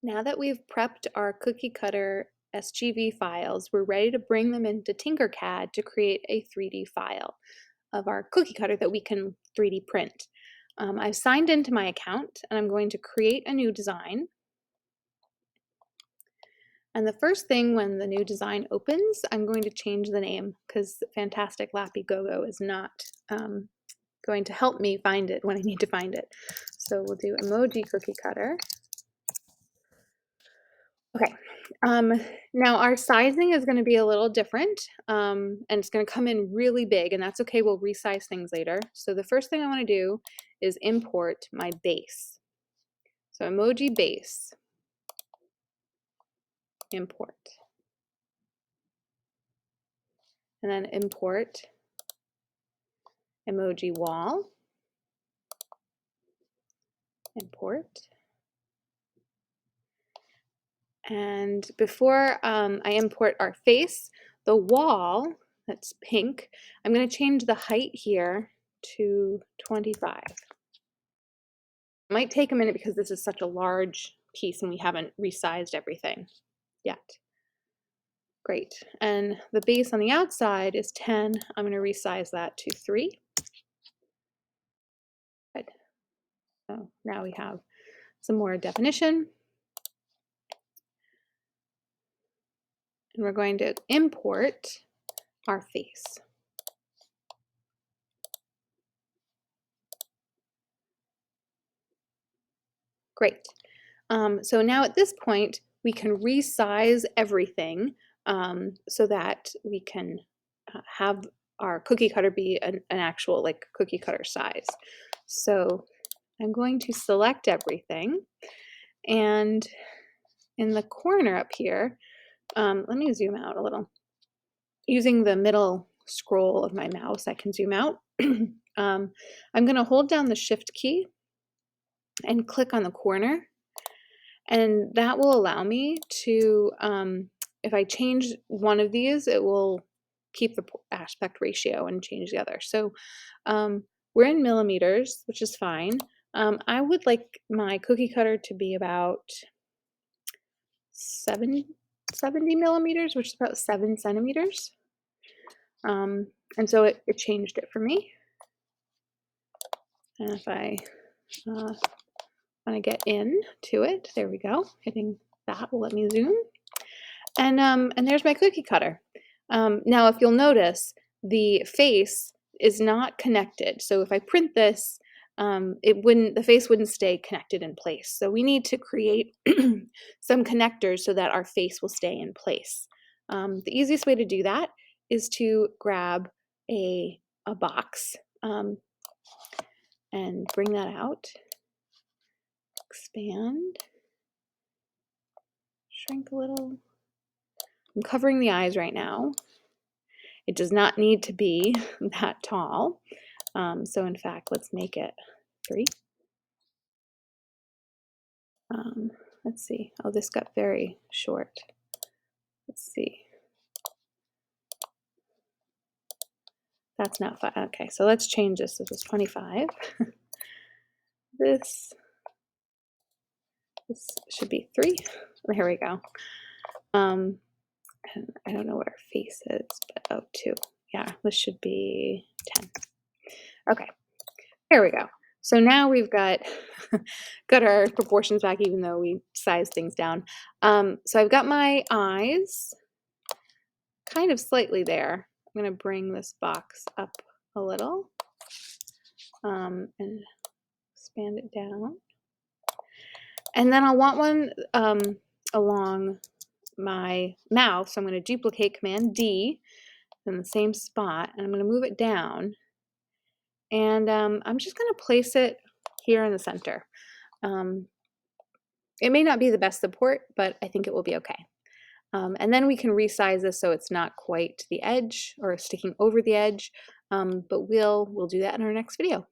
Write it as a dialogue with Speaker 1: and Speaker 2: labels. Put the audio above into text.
Speaker 1: Now that we've prepped our cookie cutter SGV files, we're ready to bring them into Tinkercad to create a 3D file of our cookie cutter that we can 3D print. I've signed into my account and I'm going to create a new design. And the first thing when the new design opens, I'm going to change the name because Fantastic Lappy Go-Go is not going to help me find it when I need to find it. So we'll do emoji cookie cutter. Okay, now our sizing is going to be a little different, and it's going to come in really big, and that's okay. We'll resize things later. So the first thing I want to do is import my base. So emoji base, import, and then import emoji wall, import. And before I import our face, the wall, that's pink, I'm going to change the height here to 25. It might take a minute because this is such a large piece and we haven't resized everything yet. Great. And the base on the outside is 10. I'm going to resize that to 3. Good. So now we have some more definition. And we're going to import our face. Great. So now at this point, we can resize everything so that we can have our cookie cutter be an actual like cookie cutter size. So I'm going to select everything, and in the corner up here, let me zoom out a little. Using the middle scroll of my mouse, I can zoom out. I'm going to hold down the Shift key and click on the corner, and that will allow me to, if I change one of these, it will keep the aspect ratio and change the other. So we're in millimeters, which is fine. I would like my cookie cutter to be about 70 millimeters, which is about 7 centimeters. And so it changed it for me. And if I want to get in to it, there we go. Hitting that will let me zoom. And there's my cookie cutter. Now, if you'll notice, the face is not connected. So if I print this, the face wouldn't stay connected in place. So we need to create some connectors so that our face will stay in place. The easiest way to do that is to grab a box and bring that out, expand, shrink a little. I'm covering the eyes right now. It does not need to be that tall. So in fact, let's make it 3. Let's see. Oh, this got very short. Let's see. That's not 5. Okay, so let's change this. This was 25. This should be 3. Here we go. And I don't know what our face is, but oh, 2. Yeah, this should be 10. Okay, here we go. So now we've got our proportions back, even though we sized things down. So I've got my eyes kind of slightly there. I'm going to bring this box up a little and expand it down. And then I'll want one along my mouth. So I'm going to duplicate Command D in the same spot, and I'm going to move it down. And I'm just going to place it here in the center. It may not be the best support, but I think it will be okay. And then we can resize this so it's not quite to the edge or sticking over the edge, but we'll do that in our next video.